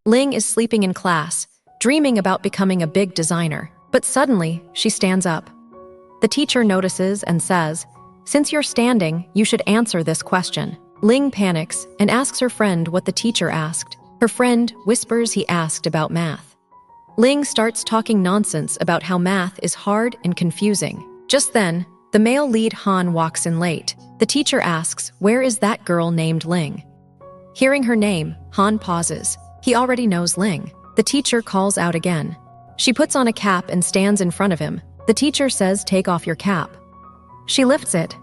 Ling is sleeping in class, dreaming about becoming a big designer. But suddenly, she stands up. The teacher notices and says, "Since you're standing, you should answer this question." Ling panics and asks her friend what the teacher asked. Her friend whispers he asked about math. Ling starts talking nonsense about how math is hard and confusing. Just then, the male lead Han walks in late. The teacher asks, "Where is that girl named Ling?" Hearing her name, Han pauses. He already knows Ling. The teacher calls out again. She puts on a cap and stands in front of him. The teacher says, "Take off your cap." She lifts it.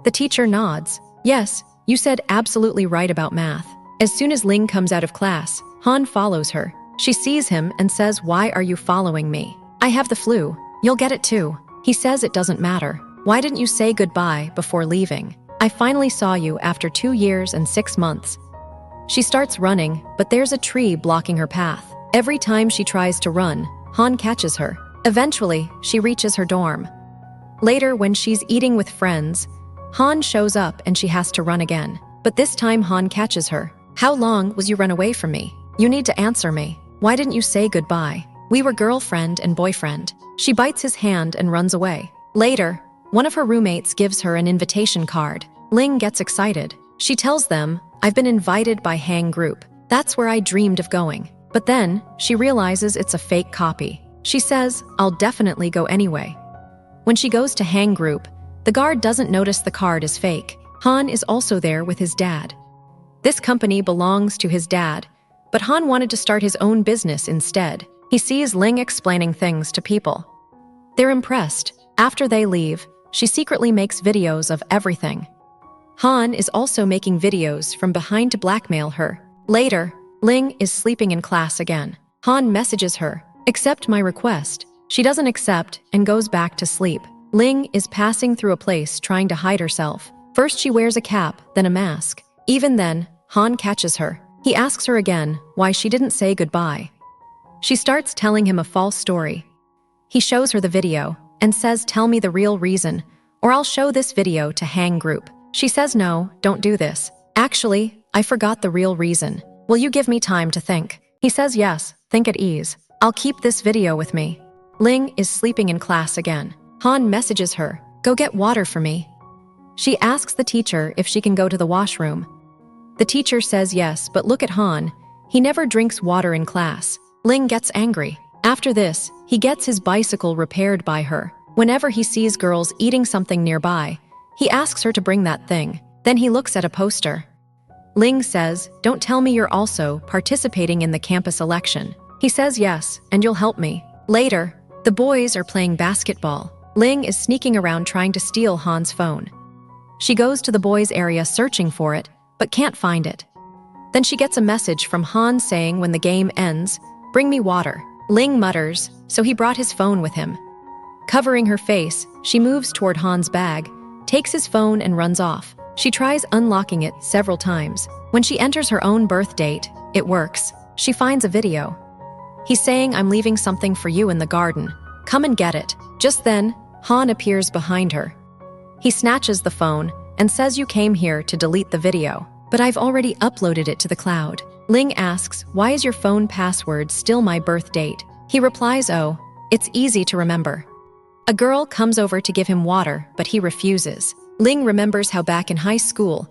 The teacher nods. "Yes, you said absolutely right about math." As soon as Ling comes out of class, Han follows her. She sees him and says, "Why are you following me? I have the flu. You'll get it too." He says it doesn't matter. "Why didn't you say goodbye before leaving? I finally saw you after 2 years and 6 months." She starts running, but there's a tree blocking her path. Every time she tries to run, Han catches her. Eventually, she reaches her dorm. Later, when she's eating with friends, Han shows up and she has to run again. But this time Han catches her. "How long was you run away from me? You need to answer me. Why didn't you say goodbye? We were girlfriend and boyfriend." She bites his hand and runs away. Later, one of her roommates gives her an invitation card. Ling gets excited. She tells them, "I've been invited by Hang Group. That's where I dreamed of going." But then, she realizes it's a fake copy. She says, "I'll definitely go anyway." When she goes to Hang Group, the guard doesn't notice the card is fake. Han is also there with his dad. This company belongs to his dad, but Han wanted to start his own business instead. He sees Ling explaining things to people. They're impressed. After they leave, she secretly makes videos of everything. Han is also making videos from behind to blackmail her. Later, Ling is sleeping in class again. Han messages her, "Accept my request." She doesn't accept and goes back to sleep. Ling is passing through a place trying to hide herself. First she wears a cap, then a mask. Even then, Han catches her. He asks her again why she didn't say goodbye. She starts telling him a false story. He shows her the video and says, "Tell me the real reason, or I'll show this video to Hang Group." She says, "No, don't do this. Actually, I forgot the real reason. Will you give me time to think?" He says, "Yes, think at ease. I'll keep this video with me." Ling is sleeping in class again. Han messages her, "Go get water for me." She asks the teacher if she can go to the washroom. The teacher says yes, but look at Han. He never drinks water in class. Ling gets angry. After this, he gets his bicycle repaired by her. Whenever he sees girls eating something nearby, he asks her to bring that thing. Then he looks at a poster. Ling says, "Don't tell me you're also participating in the campus election." He says yes, and you'll help me. Later, the boys are playing basketball. Ling is sneaking around trying to steal Han's phone. She goes to the boys' area searching for it, but can't find it. Then she gets a message from Han saying when the game ends, "Bring me water." Ling mutters, so he brought his phone with him. Covering her face, she moves toward Han's bag, takes his phone and runs off. She tries unlocking it several times. When she enters her own birth date, it works. She finds a video. He's saying, "I'm leaving something for you in the garden. Come and get it." Just then, Han appears behind her. He snatches the phone and says, "You came here to delete the video, but I've already uploaded it to the cloud." Ling asks, "Why is your phone password still my birth date?" He replies, "Oh, it's easy to remember." A girl comes over to give him water, but he refuses. Ling remembers how back in high school,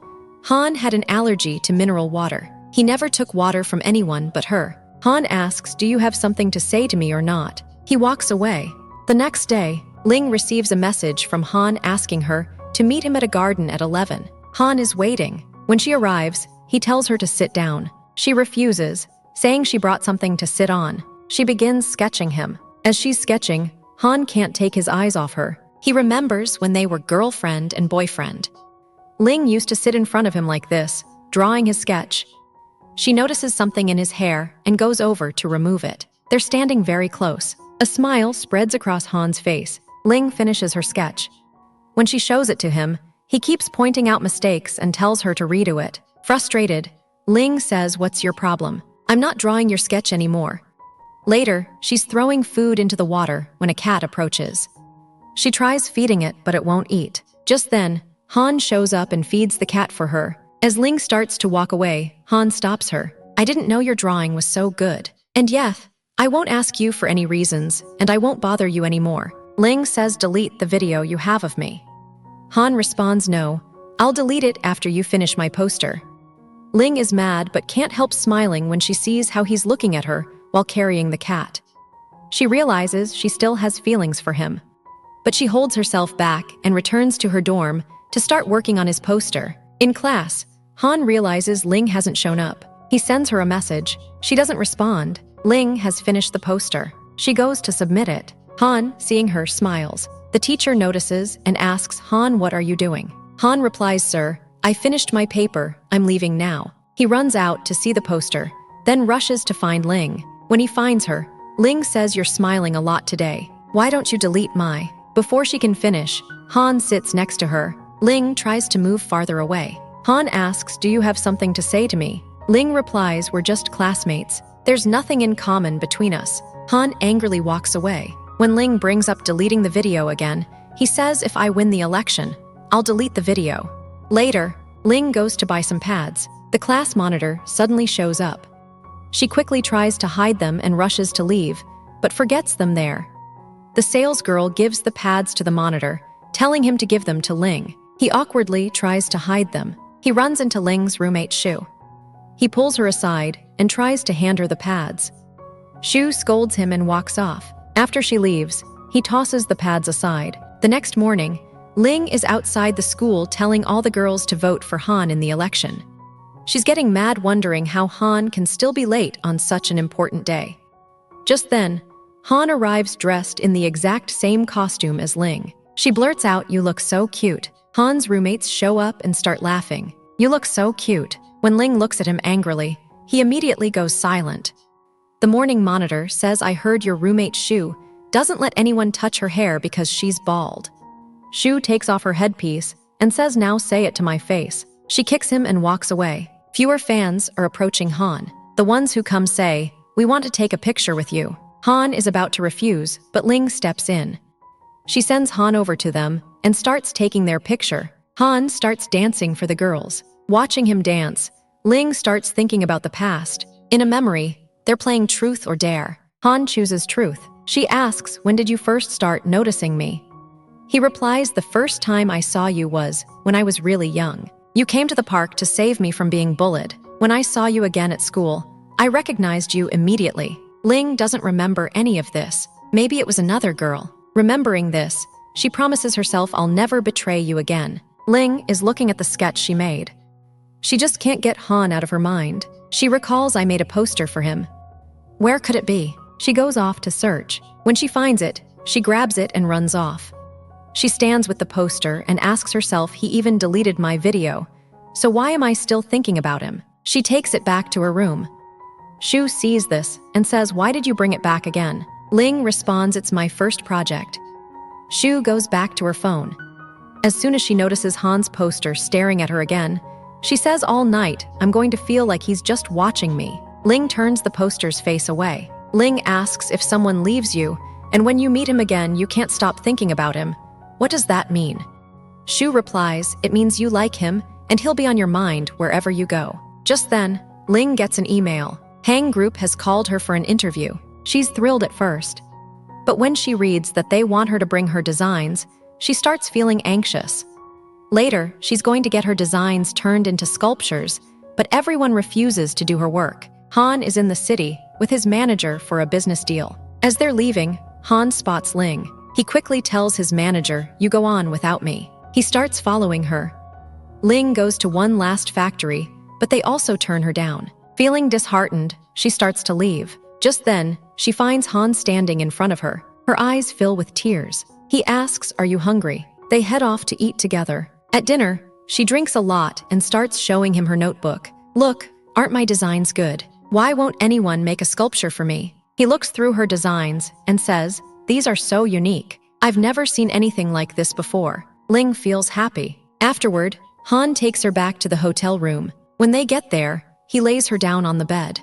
Han had an allergy to mineral water. He never took water from anyone but her. Han asks, "Do you have something to say to me or not?" He walks away. The next day, Ling receives a message from Han asking her to meet him at a garden at 11. Han is waiting. When she arrives, he tells her to sit down. She refuses, saying she brought something to sit on. She begins sketching him. As she's sketching, Han can't take his eyes off her. He remembers when they were girlfriend and boyfriend. Ling used to sit in front of him like this, drawing his sketch. She notices something in his hair and goes over to remove it. They're standing very close. A smile spreads across Han's face. Ling finishes her sketch. When she shows it to him, he keeps pointing out mistakes and tells her to redo it. Frustrated, Ling says, "What's your problem? I'm not drawing your sketch anymore." Later, she's throwing food into the water when a cat approaches. She tries feeding it, but it won't eat. Just then, Han shows up and feeds the cat for her. As Ling starts to walk away, Han stops her. I didn't know your drawing was so good. And yes, I won't ask you for any reasons, and I won't bother you anymore. Ling says delete the video you have of me. Han responds no, I'll delete it after you finish my poster. Ling is mad but can't help smiling when she sees how he's looking at her while carrying the cat. She realizes she still has feelings for him. But she holds herself back and returns to her dorm to start working on his poster. In class, Han realizes Ling hasn't shown up. He sends her a message. She doesn't respond. Ling has finished the poster. She goes to submit it. Han, seeing her, smiles. The teacher notices and asks Han, what are you doing? Han replies, sir, I finished my paper. I'm leaving now. He runs out to see the poster, then rushes to find Ling. When he finds her, Ling says, you're smiling a lot today. Why don't you delete my... Before she can finish, Han sits next to her. Ling tries to move farther away. Han asks, do you have something to say to me? Ling replies, we're just classmates. There's nothing in common between us. Han angrily walks away. When Ling brings up deleting the video again, he says, if I win the election, I'll delete the video. Later, Ling goes to buy some pads. The class monitor suddenly shows up. She quickly tries to hide them and rushes to leave, but forgets them there. The sales girl gives the pads to the monitor, telling him to give them to Ling. He awkwardly tries to hide them. He runs into Ling's roommate Shu. He pulls her aside and tries to hand her the pads. Shu scolds him and walks off. After she leaves, he tosses the pads aside. The next morning, Ling is outside the school telling all the girls to vote for Han in the election. She's getting mad, wondering how Han can still be late on such an important day. Just then, Han arrives dressed in the exact same costume as Ling. She blurts out, you look so cute. Han's roommates show up and start laughing. You look so cute. When Ling looks at him angrily, he immediately goes silent. The morning monitor says, I heard your roommate Shu doesn't let anyone touch her hair because she's bald. Shu takes off her headpiece and says, now say it to my face. She kicks him and walks away. Fewer fans are approaching Han. The ones who come say, we want to take a picture with you. Han is about to refuse, but Ling steps in. She sends Han over to them and starts taking their picture. Han starts dancing for the girls. Watching him dance, Ling starts thinking about the past. In a memory, they're playing Truth or Dare. Han chooses Truth. She asks, when did you first start noticing me? He replies, the first time I saw you was when I was really young. You came to the park to save me from being bullied. When I saw you again at school, I recognized you immediately. Ling doesn't remember any of this. Maybe it was another girl. Remembering this, she promises herself, I'll never betray you again. Ling is looking at the sketch she made. She just can't get Han out of her mind. She recalls, I made a poster for him. Where could it be? She goes off to search. When she finds it, she grabs it and runs off. She stands with the poster and asks herself, he even deleted my video. So why am I still thinking about him? She takes it back to her room. Shu sees this and says, why did you bring it back again? Ling responds, it's my first project. Shu goes back to her phone. As soon as she notices Han's poster staring at her again, she says, all night, I'm going to feel like he's just watching me. Ling turns the poster's face away. Ling asks, if someone leaves you, and when you meet him again, you can't stop thinking about him, what does that mean? Shu replies, it means you like him, and he'll be on your mind wherever you go. Just then, Ling gets an email. Hang Group has called her for an interview. She's thrilled at first. But when she reads that they want her to bring her designs, she starts feeling anxious. Later, she's going to get her designs turned into sculptures, but everyone refuses to do her work. Han is in the city with his manager for a business deal. As they're leaving, Han spots Ling. He quickly tells his manager, you go on without me. He starts following her. Ling goes to one last factory, but they also turn her down. Feeling disheartened, she starts to leave. Just then, she finds Han standing in front of her. Her eyes fill with tears. He asks, are you hungry? They head off to eat together. At dinner, she drinks a lot and starts showing him her notebook. Look, aren't my designs good? Why won't anyone make a sculpture for me? He looks through her designs and says, these are so unique. I've never seen anything like this before. Ling feels happy. Afterward, Han takes her back to the hotel room. When they get there, he lays her down on the bed.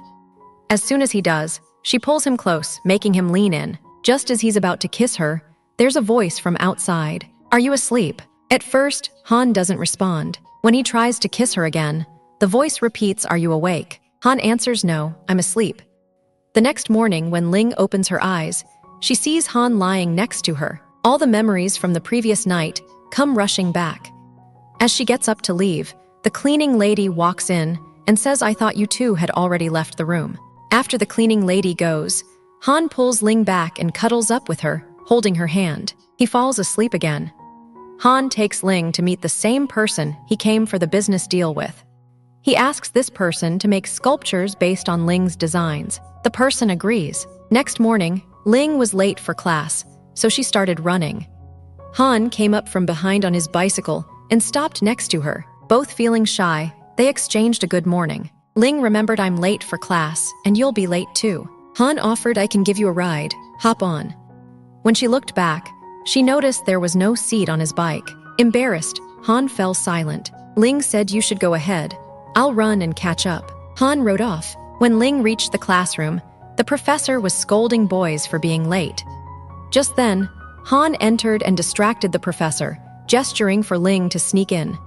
As soon as he does, she pulls him close, making him lean in. Just as he's about to kiss her, there's a voice from outside. Are you asleep? At first, Han doesn't respond. When he tries to kiss her again, the voice repeats, are you awake? Han answers no, I'm asleep. The next morning, when Ling opens her eyes, she sees Han lying next to her. All the memories from the previous night come rushing back. As she gets up to leave, the cleaning lady walks in and says, I thought you two had already left the room. After the cleaning lady goes, Han pulls Ling back and cuddles up with her, holding her hand. He falls asleep again. Han takes Ling to meet the same person he came for the business deal with. He asks this person to make sculptures based on Ling's designs. The person agrees. Next morning, Ling was late for class, so she started running. Han came up from behind on his bicycle and stopped next to her. Both feeling shy, they exchanged a good morning. Ling remembered, I'm late for class, and you'll be late too. Han offered, I can give you a ride, hop on. When she looked back, she noticed there was no seat on his bike. Embarrassed, Han fell silent. Ling said, you should go ahead. I'll run and catch up. Han rode off. When Ling reached the classroom, the professor was scolding boys for being late. Just then, Han entered and distracted the professor, gesturing for Ling to sneak in.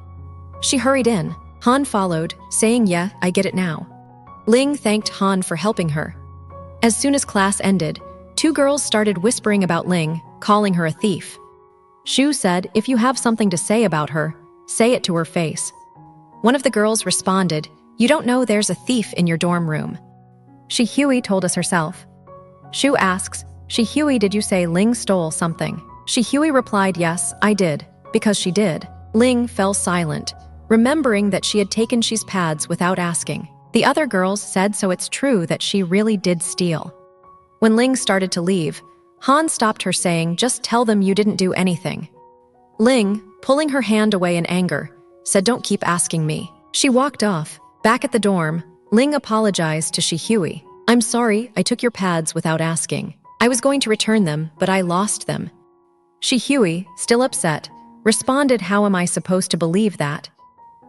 She hurried in. Han followed, saying, yeah, I get it now. Ling thanked Han for helping her. As soon as class ended, two girls started whispering about Ling, calling her a thief. Shu said, if you have something to say about her, say it to her face. One of the girls responded, you don't know there's a thief in your dorm room. Shihui told us herself. Shu asks, Shihui, did you say Ling stole something? Shihui replied, yes, I did, because she did. Ling fell silent, remembering that she had taken Shi's pads without asking. The other girls said, so it's true that she really did steal. When Ling started to leave, Han stopped her, saying, just tell them you didn't do anything. Ling, pulling her hand away in anger, said, don't keep asking me. She walked off. Back at the dorm, Ling apologized to Shihui. I'm sorry, I took your pads without asking. I was going to return them, but I lost them. Shihui, still upset, responded, how am I supposed to believe that?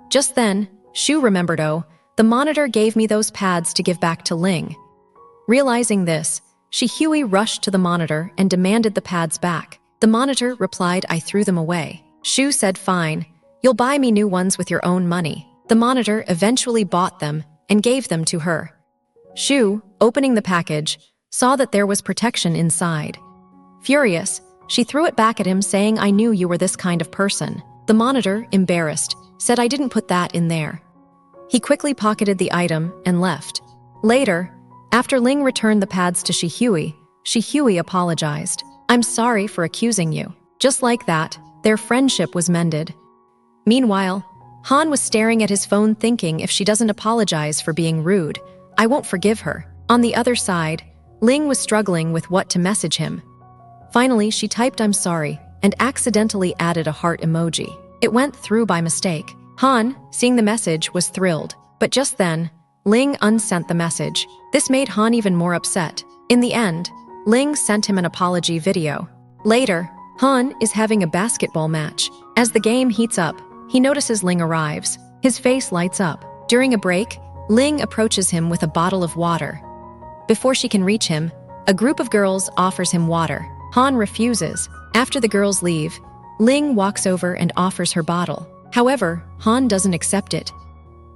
Just then, Shu remembered, oh, the monitor gave me those pads to give back to Ling. Realizing this, Shihui rushed to the monitor and demanded the pads back. The monitor replied, I threw them away. Shu said, fine, you'll buy me new ones with your own money. The monitor eventually bought them and gave them to her. Shu, opening the package, saw that there was protection inside. Furious, she threw it back at him, saying, I knew you were this kind of person. The monitor, embarrassed, said, I didn't put that in there. He quickly pocketed the item and left. Later, after Ling returned the pads to Shihui, Shihui apologized. I'm sorry for accusing you. Just like that, their friendship was mended. Meanwhile, Han was staring at his phone, thinking, if she doesn't apologize for being rude, I won't forgive her. On the other side, Ling was struggling with what to message him. Finally, she typed, I'm sorry, and accidentally added a heart emoji. It went through by mistake. Han, seeing the message, was thrilled. But just then, Ling unsent the message. This made Han even more upset. In the end, Ling sent him an apology video. Later, Han is having a basketball match. As the game heats up, he notices Ling arrives. His face lights up. During a break, Ling approaches him with a bottle of water. Before she can reach him, a group of girls offers him water. Han refuses. After the girls leave, Ling walks over and offers her bottle. However, Han doesn't accept it.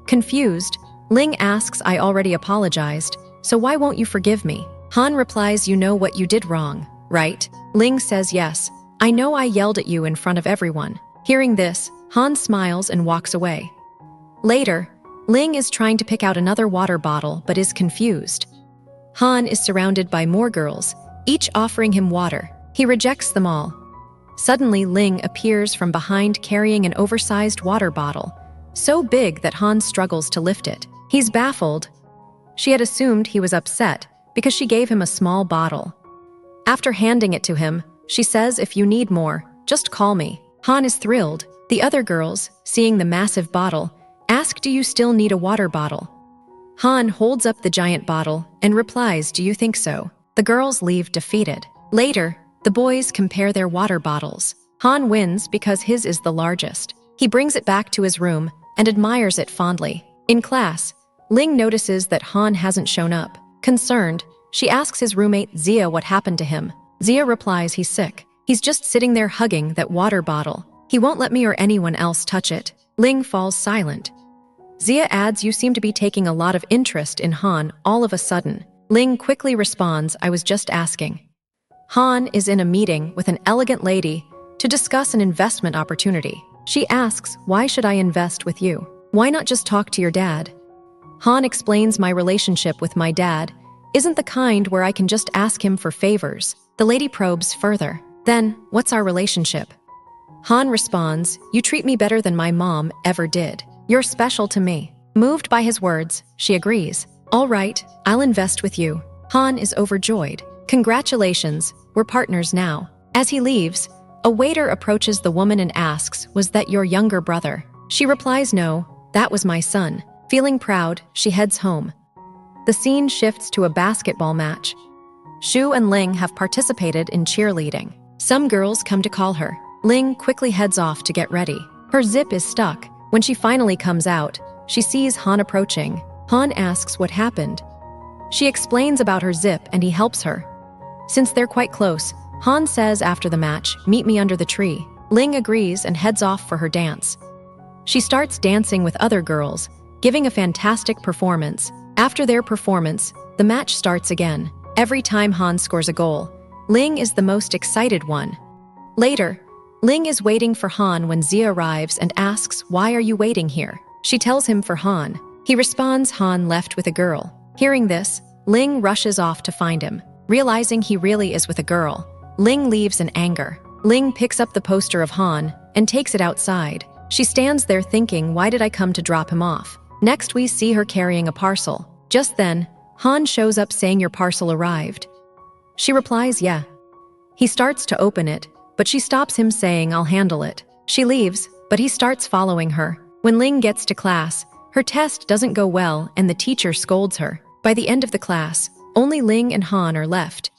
Confused, Ling asks, I already apologized, so why won't you forgive me? Han replies, you know what you did wrong, right? Ling says, yes, I know I yelled at you in front of everyone. Hearing this, Han smiles and walks away. Later, Ling is trying to pick out another water bottle but is confused. Han is surrounded by more girls, each offering him water. He rejects them all. Suddenly, Ling appears from behind carrying an oversized water bottle, so big that Han struggles to lift it. He's baffled. She had assumed he was upset because she gave him a small bottle. After handing it to him, she says, if you need more, just call me. Han is thrilled. The other girls, seeing the massive bottle, ask, do you still need a water bottle? Han holds up the giant bottle and replies, do you think so? The girls leave defeated. Later, the boys compare their water bottles. Han wins because his is the largest. He brings it back to his room and admires it fondly. In class, Ling notices that Han hasn't shown up. Concerned, she asks his roommate Zia what happened to him. Zia replies he's sick. He's just sitting there hugging that water bottle. He won't let me or anyone else touch it. Ling falls silent. Zia adds, you seem to be taking a lot of interest in Han all of a sudden. Ling quickly responds, I was just asking. Han is in a meeting with an elegant lady to discuss an investment opportunity. She asks, why should I invest with you? Why not just talk to your dad? Han explains, my relationship with my dad isn't the kind where I can just ask him for favors. The lady probes further. Then, what's our relationship? Han responds, you treat me better than my mom ever did. You're special to me. Moved by his words, she agrees. All right, I'll invest with you. Han is overjoyed. Congratulations, we're partners now. As he leaves, a waiter approaches the woman and asks, was that your younger brother? She replies, no, that was my son. Feeling proud, she heads home. The scene shifts to a basketball match. Shu and Ling have participated in cheerleading. Some girls come to call her. Ling quickly heads off to get ready. Her zip is stuck. When she finally comes out, she sees Han approaching. Han asks what happened. She explains about her zip and he helps her. Since they're quite close, Han says after the match, meet me under the tree. Ling agrees and heads off for her dance. She starts dancing with other girls, giving a fantastic performance. After their performance, the match starts again. Every time Han scores a goal, Ling is the most excited one. Later, Ling is waiting for Han when Zia arrives and asks, why are you waiting here? She tells him for Han. He responds, Han left with a girl. Hearing this, Ling rushes off to find him. Realizing he really is with a girl, Ling leaves in anger. Ling picks up the poster of Han and takes it outside. She stands there thinking, why did I come to drop him off? Next we see her carrying a parcel. Just then, Han shows up saying your parcel arrived. She replies, yeah. He starts to open it, but she stops him saying, I'll handle it. She leaves, but he starts following her. When Ling gets to class, her test doesn't go well and the teacher scolds her. By the end of the class, only Ling and Han are left.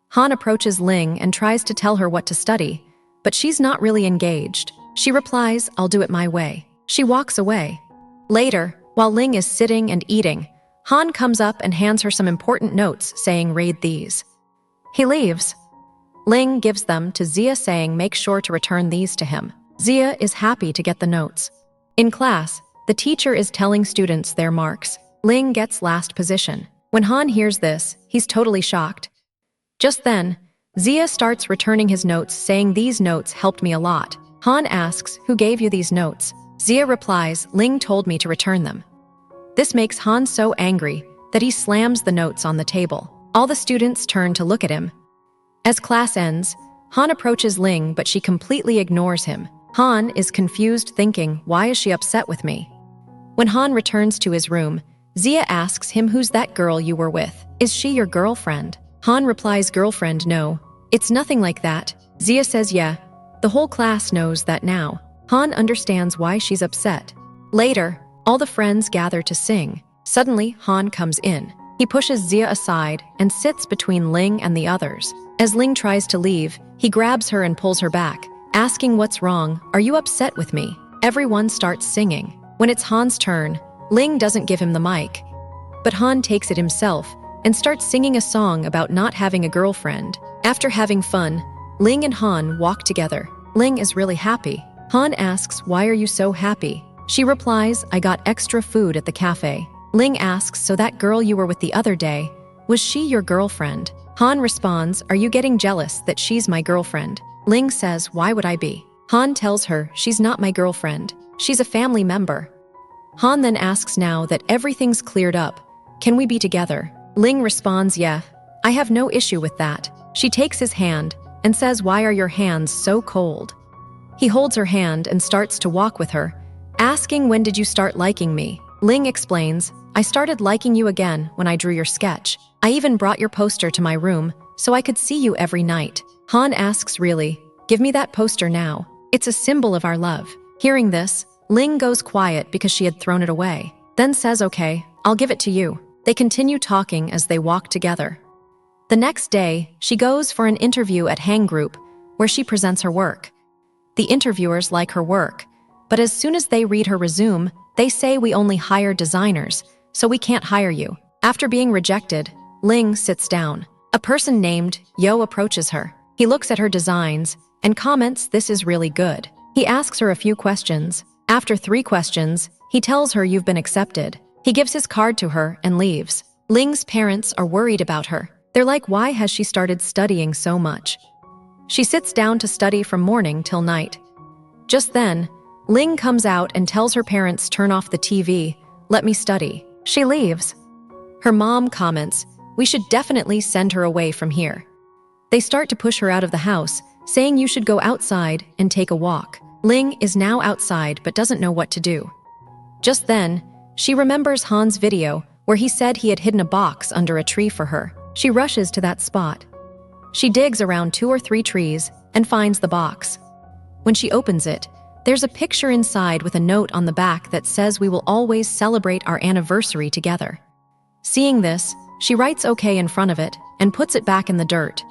Han approaches Ling and tries to tell her what to study, but she's not really engaged. She replies, I'll do it my way. She walks away. Later, while Ling is sitting and eating, Han comes up and hands her some important notes saying, read these. He leaves. Ling gives them to Zia saying, make sure to return these to him. Zia is happy to get the notes. In class, the teacher is telling students their marks. Ling gets last position. When Han hears this, he's totally shocked. Just then, Zia starts returning his notes saying, these notes helped me a lot. Han asks, who gave you these notes? Zia replies, Ling told me to return them. This makes Han so angry that he slams the notes on the table. All the students turn to look at him. As class ends, Han approaches Ling, but she completely ignores him. Han is confused, thinking, why is she upset with me? When Han returns to his room, Zia asks him, who's that girl you were with? Is she your girlfriend? Han replies, girlfriend, no. It's nothing like that. Zia says, yeah. The whole class knows that now. Han understands why she's upset. Later, all the friends gather to sing. Suddenly, Han comes in. He pushes Zia aside and sits between Ling and the others. As Ling tries to leave, he grabs her and pulls her back, asking, what's wrong? Are you upset with me? Everyone starts singing. When it's Han's turn, Ling doesn't give him the mic. But Han takes it himself and starts singing a song about not having a girlfriend. After having fun, Ling and Han walk together. Ling is really happy. Han asks, why are you so happy? She replies, I got extra food at the cafe. Ling asks, so that girl you were with the other day, was she your girlfriend? Han responds, are you getting jealous that she's my girlfriend? Ling says, why would I be? Han tells her, she's not my girlfriend. She's a family member. Han then asks, now that everything's cleared up, can we be together? Ling responds, yeah, I have no issue with that. She takes his hand and says, why are your hands so cold? He holds her hand and starts to walk with her, asking, when did you start liking me? Ling explains, I started liking you again when I drew your sketch. I even brought your poster to my room so I could see you every night. Han asks, really? Give me that poster now. It's a symbol of our love. Hearing this, Ling goes quiet because she had thrown it away, then says, okay, I'll give it to you. They continue talking as they walk together. The next day, she goes for an interview at Hang Group, where she presents her work. The interviewers like her work, but as soon as they read her resume, they say we only hire designers, so we can't hire you. After being rejected, Ling sits down. A person named Yo approaches her. He looks at her designs and comments, this is really good. He asks her a few questions. After 3 questions, He tells her you've been accepted. He gives his card to her and leaves. Ling's parents are worried about her. They're like, why has she started studying so much? She sits down to study from morning till night. Just then, Ling comes out and tells her parents turn off the TV, let me study. She leaves. Her mom comments, we should definitely send her away from here. They start to push her out of the house, saying you should go outside and take a walk. Ling is now outside but doesn't know what to do. Just then, she remembers Han's video where he said he had hidden a box under a tree for her. She rushes to that spot. She digs around 2 or 3 trees and finds the box. When she opens it, there's a picture inside with a note on the back that says we will always celebrate our anniversary together. Seeing this, she writes okay in front of it and puts it back in the dirt.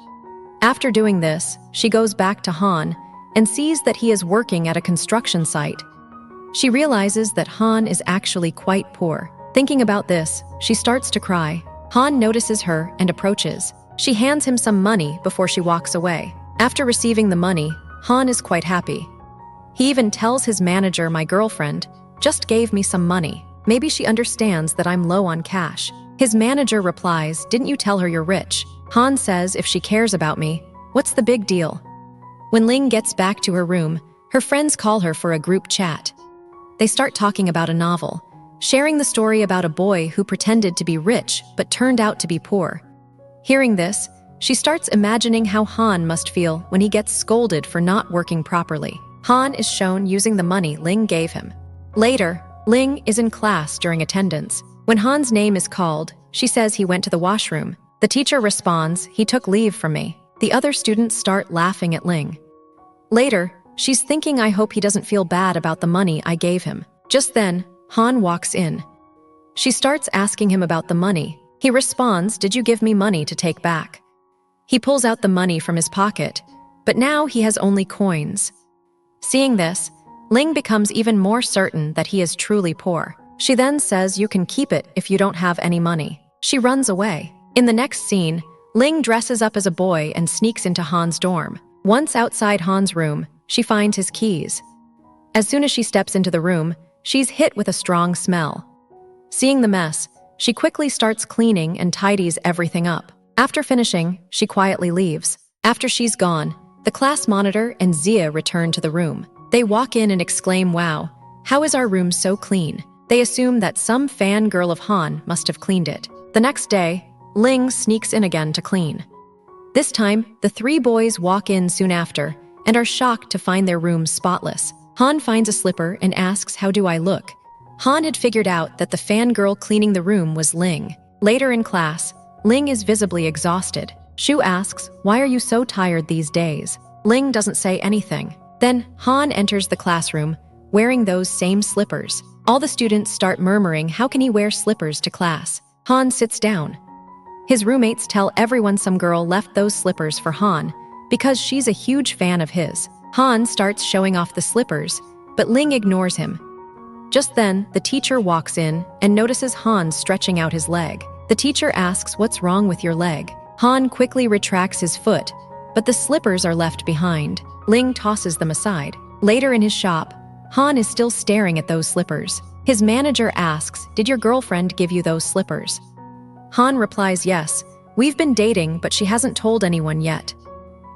After doing this, she goes back to Han and sees that he is working at a construction site. She realizes that Han is actually quite poor. Thinking about this, she starts to cry. Han notices her and approaches. She hands him some money before she walks away. After receiving the money, Han is quite happy. He even tells his manager, my girlfriend just gave me some money. Maybe she understands that I'm low on cash. His manager replies, didn't you tell her you're rich? Han says if she cares about me, what's the big deal? When Ling gets back to her room, her friends call her for a group chat. They start talking about a novel, sharing the story about a boy who pretended to be rich but turned out to be poor. Hearing this, she starts imagining how Han must feel when he gets scolded for not working properly. Han is shown using the money Ling gave him. Later, Ling is in class during attendance. When Han's name is called, she says he went to the washroom. The teacher responds, he took leave from me. The other students start laughing at Ling. Later, she's thinking, I hope he doesn't feel bad about the money I gave him. Just then, Han walks in. She starts asking him about the money. He responds, did you give me money to take back? He pulls out the money from his pocket, but now he has only coins. Seeing this, Ling becomes even more certain that he is truly poor. She then says, you can keep it if you don't have any money. She runs away. In the next scene, Ling dresses up as a boy and sneaks into Han's dorm. Once outside Han's room, she finds his keys. As soon as she steps into the room, she's hit with a strong smell. Seeing the mess, she quickly starts cleaning and tidies everything up. After finishing, she quietly leaves. After she's gone, the class monitor and Zia return to the room. They walk in and exclaim, wow, how is our room so clean? They assume that some fangirl of Han must have cleaned it. The next day, Ling sneaks in again to clean. This time, the 3 boys walk in soon after and are shocked to find their rooms spotless. Han finds a slipper and asks, how do I look? Han had figured out that the fangirl cleaning the room was Ling. Later in class, Ling is visibly exhausted. Shu asks, why are you so tired these days? Ling doesn't say anything. Then Han enters the classroom, wearing those same slippers. All the students start murmuring, how can he wear slippers to class? Han sits down. His roommates tell everyone some girl left those slippers for Han because she's a huge fan of his. Han starts showing off the slippers, but Ling ignores him. Just then, the teacher walks in and notices Han stretching out his leg. The teacher asks, what's wrong with your leg? Han quickly retracts his foot, but the slippers are left behind. Ling tosses them aside. Later in his shop, Han is still staring at those slippers. His manager asks, did your girlfriend give you those slippers? Han replies, yes, we've been dating, but she hasn't told anyone yet.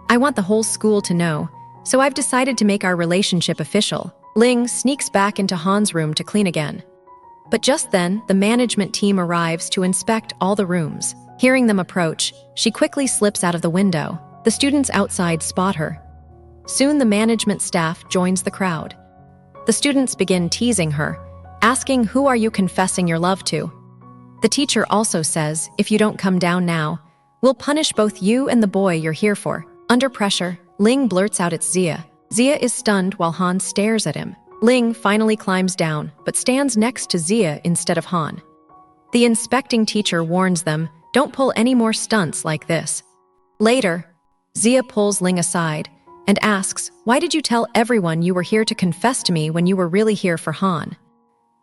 I want the whole school to know, so I've decided to make our relationship official. Ling sneaks back into Han's room to clean again. But just then, the management team arrives to inspect all the rooms. Hearing them approach, she quickly slips out of the window. The students outside spot her. Soon the management staff joins the crowd. The students begin teasing her, asking, who are you confessing your love to? The teacher also says, if you don't come down now, we'll punish both you and the boy you're here for. Under pressure, Ling blurts out it's Zia. Zia is stunned while Han stares at him. Ling finally climbs down, but stands next to Zia instead of Han. The inspecting teacher warns them, don't pull any more stunts like this. Later, Zia pulls Ling aside and asks, why did you tell everyone you were here to confess to me when you were really here for Han?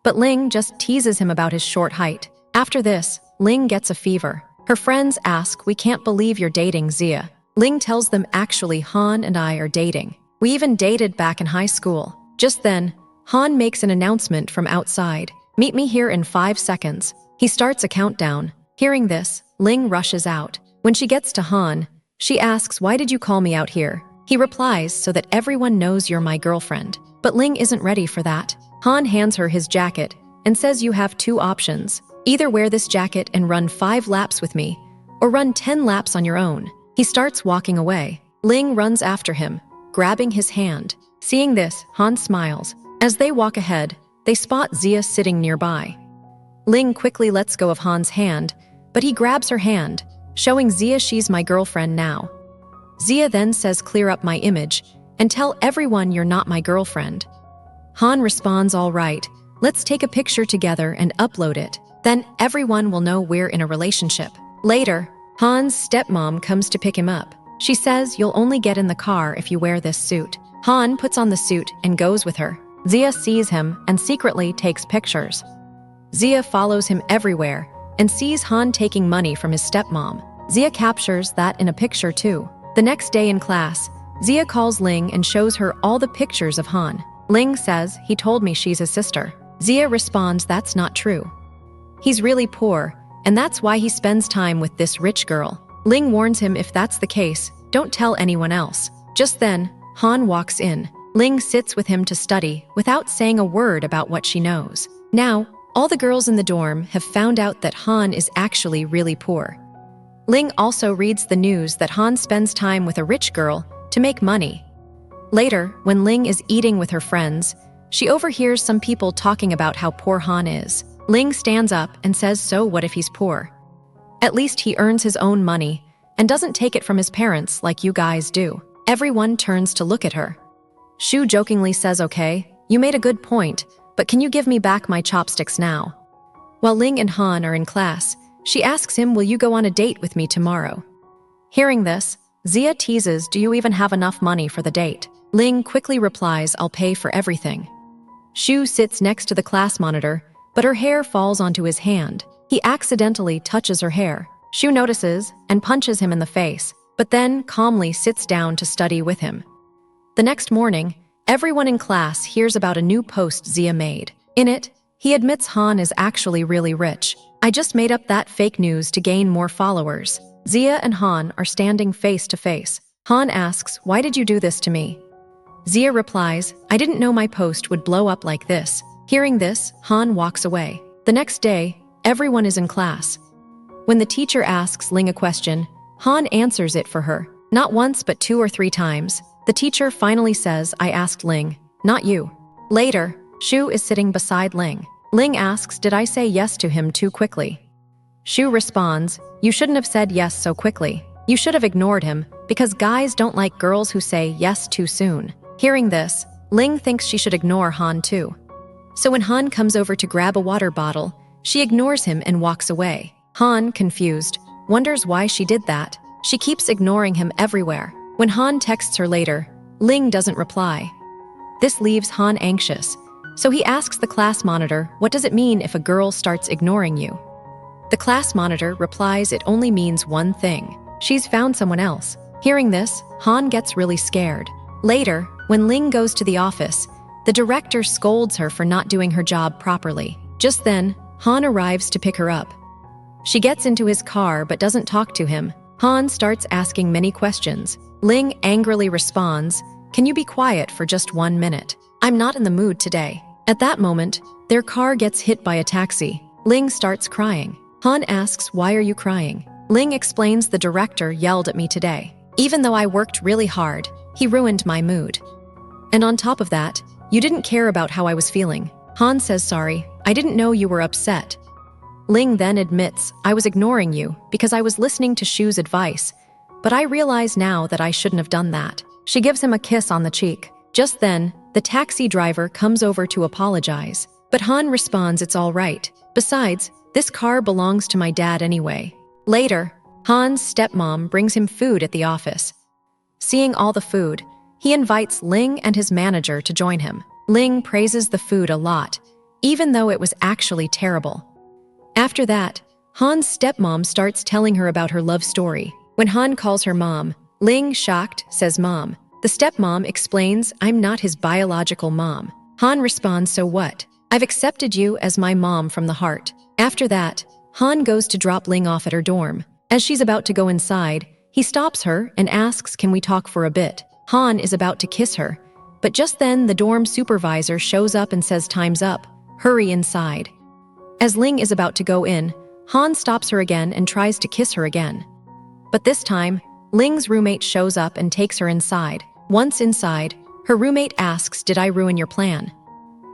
But Ling just teases him about his short height. After this, Ling gets a fever. Her friends ask, we can't believe you're dating Zia. Ling tells them actually Han and I are dating. We even dated back in high school. Just then, Han makes an announcement from outside. Meet me here in 5 seconds. He starts a countdown. Hearing this, Ling rushes out. When she gets to Han, she asks, "Why did you call me out here?" He replies, "So that everyone knows you're my girlfriend." But Ling isn't ready for that. Han hands her his jacket and says, "You have 2 options. Either wear this jacket and run 5 laps with me, or run 10 laps on your own." He starts walking away. Ling runs after him, grabbing his hand. Seeing this, Han smiles. As they walk ahead, they spot Xia sitting nearby. Ling quickly lets go of Han's hand, but he grabs her hand, showing Xia she's my girlfriend now. Xia then says, "Clear up my image and tell everyone you're not my girlfriend." Han responds, "All right, let's take a picture together and upload it. Then everyone will know we're in a relationship." Later, Han's stepmom comes to pick him up. She says, "You'll only get in the car if you wear this suit." Han puts on the suit and goes with her. Xia sees him and secretly takes pictures. Xia follows him everywhere and sees Han taking money from his stepmom. Xia captures that in a picture too. The next day in class, Xia calls Ling and shows her all the pictures of Han. Ling says, "He told me she's his sister." Xia responds, "That's not true. He's really poor, and that's why he spends time with this rich girl." Ling warns him, if that's the case, don't tell anyone else. Just then, Han walks in. Ling sits with him to study without saying a word about what she knows. Now, all the girls in the dorm have found out that Han is actually really poor. Ling also reads the news that Han spends time with a rich girl to make money. Later, when Ling is eating with her friends, she overhears some people talking about how poor Han is. Ling stands up and says, "So what if he's poor? At least he earns his own money and doesn't take it from his parents like you guys do." Everyone turns to look at her. Shu jokingly says, "Okay, you made a good point, but can you give me back my chopsticks now?" While Ling and Han are in class, she asks him, "Will you go on a date with me tomorrow?" Hearing this, Xia teases, "Do you even have enough money for the date?" Ling quickly replies, "I'll pay for everything." Shu sits next to the class monitor, but her hair falls onto his hand. He accidentally touches her hair. Shu notices and punches him in the face, but then calmly sits down to study with him. The next morning, everyone in class hears about a new post Xia made. In it, he admits Han is actually really rich. "I just made up that fake news to gain more followers." Xia and Han are standing face to face. Han asks, "Why did you do this to me?" Xia replies, "I didn't know my post would blow up like this." Hearing this, Han walks away. The next day, everyone is in class. When the teacher asks Ling a question, Han answers it for her. Not once, but 2 or 3 times. The teacher finally says, "I asked Ling, not you." Later, Shu is sitting beside Ling. Ling asks, "Did I say yes to him too quickly?" Shu responds, "You shouldn't have said yes so quickly. You should have ignored him, because guys don't like girls who say yes too soon." Hearing this, Ling thinks she should ignore Han too. So when Han comes over to grab a water bottle, she ignores him and walks away. Han, confused, wonders why she did that. She keeps ignoring him everywhere. When Han texts her later, Ling doesn't reply. This leaves Han anxious, so he asks the class monitor, "What does it mean if a girl starts ignoring you?" The class monitor replies, "It only means one thing. She's found someone else." Hearing this, Han gets really scared. Later, when Ling goes to the office, the director scolds her for not doing her job properly. Just then, Han arrives to pick her up. She gets into his car but doesn't talk to him. Han starts asking many questions. Ling angrily responds, "Can you be quiet for just 1 minute? I'm not in the mood today." At that moment, their car gets hit by a taxi. Ling starts crying. Han asks, "Why are you crying?" Ling explains, "The director yelled at me today. Even though I worked really hard, he ruined my mood. And on top of that, you didn't care about how I was feeling." Han says, "Sorry, I didn't know you were upset." Ling then admits, "I was ignoring you because I was listening to Shu's advice, but I realize now that I shouldn't have done that." She gives him a kiss on the cheek. Just then, the taxi driver comes over to apologize, but Han responds, "It's all right. Besides, this car belongs to my dad anyway." Later, Han's stepmom brings him food at the office. Seeing all the food, he invites Ling and his manager to join him. Ling praises the food a lot, even though it was actually terrible. After that, Han's stepmom starts telling her about her love story. When Han calls her mom, Ling, shocked, says, "Mom." The stepmom explains, "I'm not his biological mom." Han responds, so what? I've accepted you as my mom from the heart. After that, Han goes to drop Ling off at her dorm. As she's about to go inside, he stops her and asks, can we talk for a bit? Han is about to kiss her, but just then the dorm supervisor shows up and says time's up, hurry inside. As Ling is about to go in, Han stops her again and tries to kiss her again. But this time, Ling's roommate shows up and takes her inside. Once inside, her roommate asks, did I ruin your plan?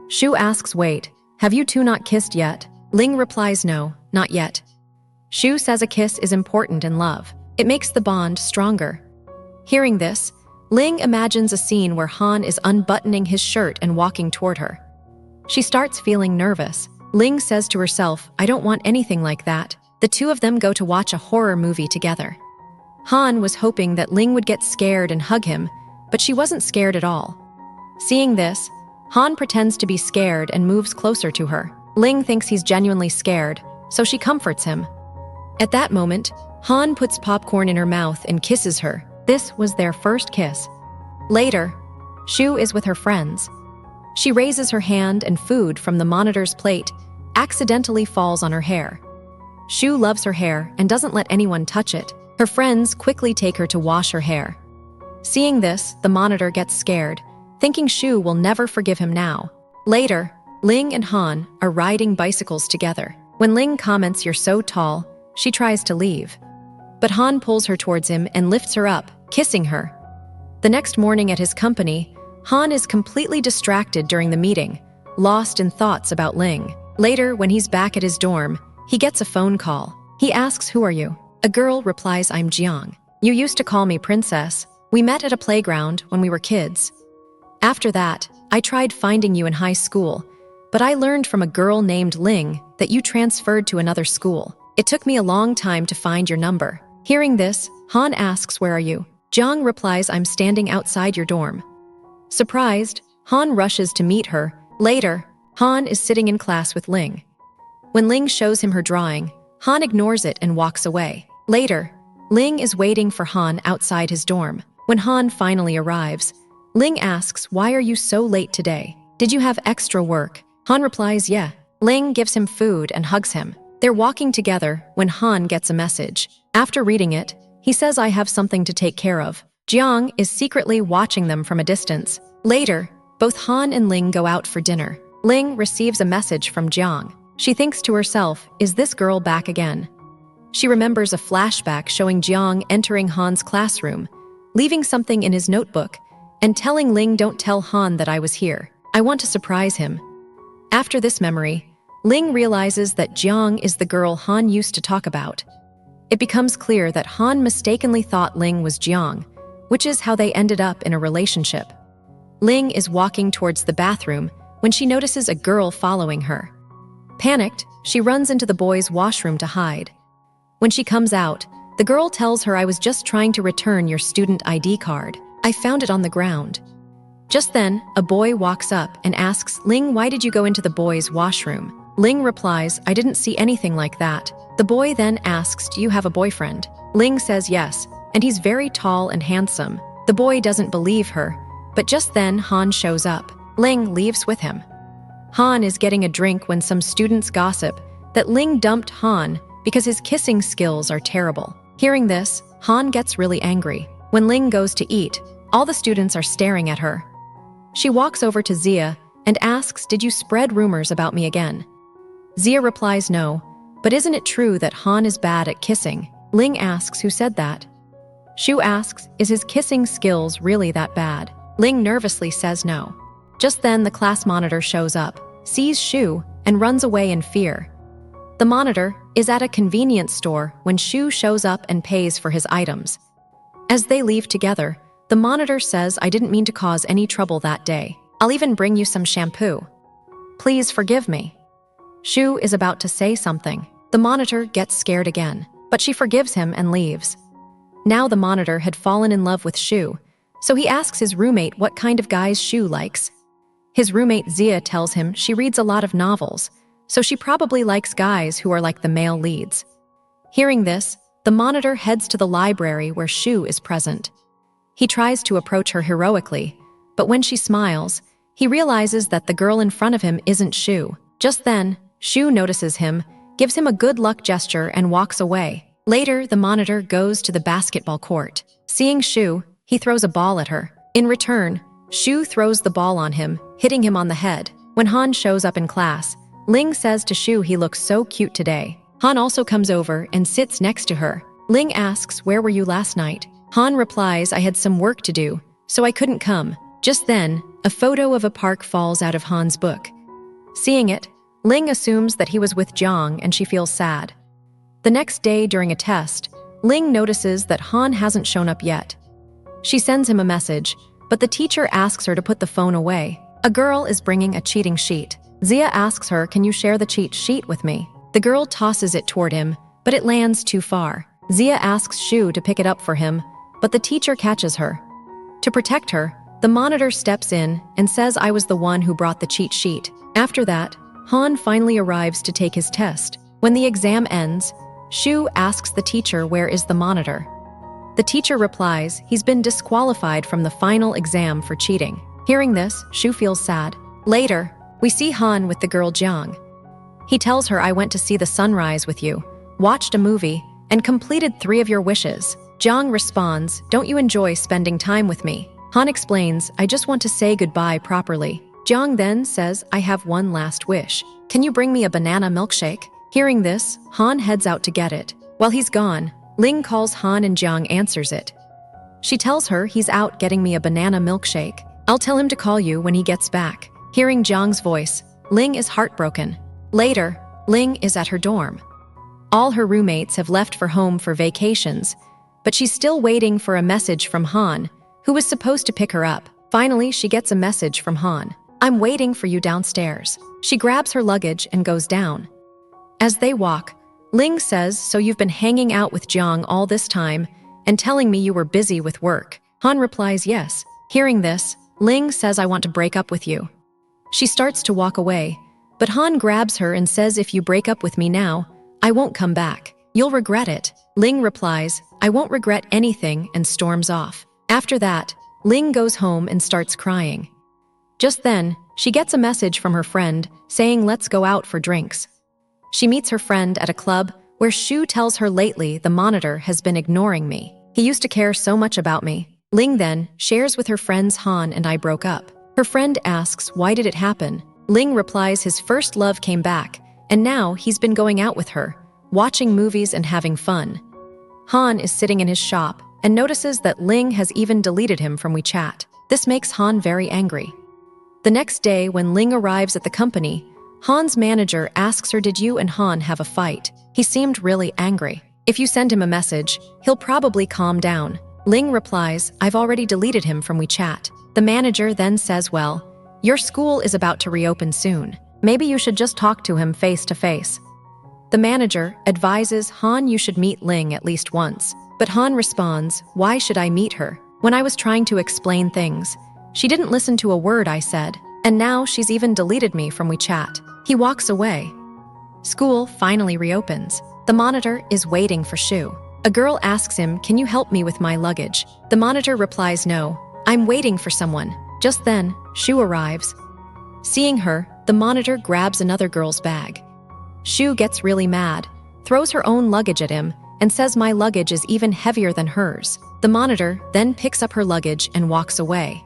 Shu asks, wait, have you two not kissed yet? Ling replies, no, not yet. Shu says a kiss is important in love. It makes the bond stronger. Hearing this, Ling imagines a scene where Han is unbuttoning his shirt and walking toward her. She starts feeling nervous. Ling says to herself, I don't want anything like that. The two of them go to watch a horror movie together. Han was hoping that Ling would get scared and hug him, but she wasn't scared at all. Seeing this, Han pretends to be scared and moves closer to her. Ling thinks he's genuinely scared, so she comforts him. At that moment, Han puts popcorn in her mouth and kisses her. This was their first kiss. Later, Shu is with her friends. She raises her hand and food from the monitor's plate accidentally falls on her hair. Shu loves her hair and doesn't let anyone touch it. Her friends quickly take her to wash her hair. Seeing this, the monitor gets scared, thinking Shu will never forgive him now. Later, Ling and Han are riding bicycles together. When Ling comments, you're so tall, she tries to leave. But Han pulls her towards him and lifts her up, kissing her. The next morning at his company, Han is completely distracted during the meeting, lost in thoughts about Ling. Later, when he's back at his dorm, he gets a phone call. He asks, who are you? A girl replies, I'm Jiang. You used to call me princess. We met at a playground when we were kids. After that, I tried finding you in high school, but I learned from a girl named Ling that you transferred to another school. It took me a long time to find your number. Hearing this, Han asks, where are you? Jiang replies, I'm standing outside your dorm. Surprised, Han rushes to meet her. Later, Han is sitting in class with Ling. When Ling shows him her drawing, Han ignores it and walks away. Later, Ling is waiting for Han outside his dorm. When Han finally arrives, Ling asks, why are you so late today? Did you have extra work? Han replies, yeah. Ling gives him food and hugs him. They're walking together when Han gets a message. After reading it, he says, I have something to take care of. Jiang is secretly watching them from a distance. Later, both Han and Ling go out for dinner. Ling receives a message from Jiang. She thinks to herself, is this girl back again? She remembers a flashback showing Jiang entering Han's classroom, leaving something in his notebook, and telling Ling, don't tell Han that I was here. I want to surprise him. After this memory, Ling realizes that Jiang is the girl Han used to talk about. It becomes clear that Han mistakenly thought Ling was Jiang, which is how they ended up in a relationship. Ling is walking towards the bathroom when she notices a girl following her. Panicked, she runs into the boys' washroom to hide. When she comes out, the girl tells her, I was just trying to return your student ID card. I found it on the ground. Just then, a boy walks up and asks, Ling, why did you go into the boys' washroom? Ling replies, I didn't see anything like that. The boy then asks, do you have a boyfriend? Ling says yes, and he's very tall and handsome. The boy doesn't believe her, but just then Han shows up. Ling leaves with him. Han is getting a drink when some students gossip that Ling dumped Han because his kissing skills are terrible. Hearing this, Han gets really angry. When Ling goes to eat, all the students are staring at her. She walks over to Zia and asks, did you spread rumors about me again? Zia replies, no, but isn't it true that Han is bad at kissing? Ling asks, who said that? Shu asks, is his kissing skills really that bad? Ling nervously says no. Just then, the class monitor shows up, sees Shu, and runs away in fear. The monitor is at a convenience store when Shu shows up and pays for his items. As they leave together, the monitor says, I didn't mean to cause any trouble that day. I'll even bring you some shampoo. Please forgive me. Shu is about to say something. The monitor gets scared again, but she forgives him and leaves. Now the monitor had fallen in love with Shu, so he asks his roommate what kind of guys Shu likes. His roommate Zia tells him she reads a lot of novels, so she probably likes guys who are like the male leads. Hearing this, the monitor heads to the library where Shu is present. He tries to approach her heroically, but when she smiles, he realizes that the girl in front of him isn't Shu. Just then, Shu notices him, gives him a good luck gesture and walks away. Later, the monitor goes to the basketball court. Seeing Shu, he throws a ball at her. In return, Shu throws the ball on him, hitting him on the head. When Han shows up in class, Ling says to Shu he looks so cute today. Han also comes over and sits next to her. Ling asks, "Where were you last night?" Han replies, "I had some work to do, so I couldn't come." Just then, a photo of a park falls out of Han's book. Seeing it, Ling assumes that he was with Jiang and she feels sad. The next day during a test, Ling notices that Han hasn't shown up yet. She sends him a message, but the teacher asks her to put the phone away. A girl is bringing a cheating sheet. Zia asks her, "Can you share the cheat sheet with me?" The girl tosses it toward him, but it lands too far. Zia asks Shu to pick it up for him, but the teacher catches her. To protect her, the monitor steps in and says I was the one who brought the cheat sheet. After that, Han finally arrives to take his test. When the exam ends, Shu asks the teacher where is the monitor. The teacher replies he's been disqualified from the final exam for cheating. Hearing this, Shu feels sad. Later, we see Han with the girl Jiang. He tells her, "I went to see the sunrise with you, watched a movie, and completed 3 of your wishes." Jiang responds, "Don't you enjoy spending time with me?" Han explains, "I just want to say goodbye properly." Jiang then says, "I have one last wish. Can you bring me a banana milkshake?" Hearing this, Han heads out to get it. While he's gone, Ling calls Han and Jiang answers it. She tells her he's out getting me a banana milkshake. "I'll tell him to call you when he gets back." Hearing Jiang's voice, Ling is heartbroken. Later, Ling is at her dorm. All her roommates have left for home for vacations, but she's still waiting for a message from Han, who was supposed to pick her up. Finally, she gets a message from Han. "I'm waiting for you downstairs." She grabs her luggage and goes down. As they walk, Ling says, "So you've been hanging out with Jiang all this time and telling me you were busy with work?" Han replies, "Yes." Hearing this, Ling says, "I want to break up with you." She starts to walk away, but Han grabs her and says, "If you break up with me now, I won't come back. You'll regret it." Ling replies, "I won't regret anything," and storms off. After that, Ling goes home and starts crying. Just then, she gets a message from her friend saying, "Let's go out for drinks." She meets her friend at a club where Shu tells her, "Lately, the monitor has been ignoring me. He used to care so much about me." Ling then shares with her friends Han and I broke up. Her friend asks, "Why did it happen?" Ling replies his first love came back, and now he's been going out with her, watching movies and having fun. Han is sitting in his shop and notices that Ling has even deleted him from WeChat. This makes Han very angry. The next day, when Ling arrives at the company, Han's manager asks her, "Did you and Han have a fight?" He seemed really angry. "If you send him a message, he'll probably calm down." Ling replies, "I've already deleted him from WeChat." The manager then says, "Well, your school is about to reopen soon. Maybe you should just talk to him face to face." The manager advises Han you should meet Ling at least once. But Han responds, "Why should I meet her? When I was trying to explain things, she didn't listen to a word I said, and now she's even deleted me from WeChat." He walks away. School finally reopens. The monitor is waiting for Shu. A girl asks him, "Can you help me with my luggage?" The monitor replies, "No, I'm waiting for someone." Just then, Shu arrives. Seeing her, the monitor grabs another girl's bag. Shu gets really mad, throws her own luggage at him, and says my luggage is even heavier than hers. The monitor then picks up her luggage and walks away.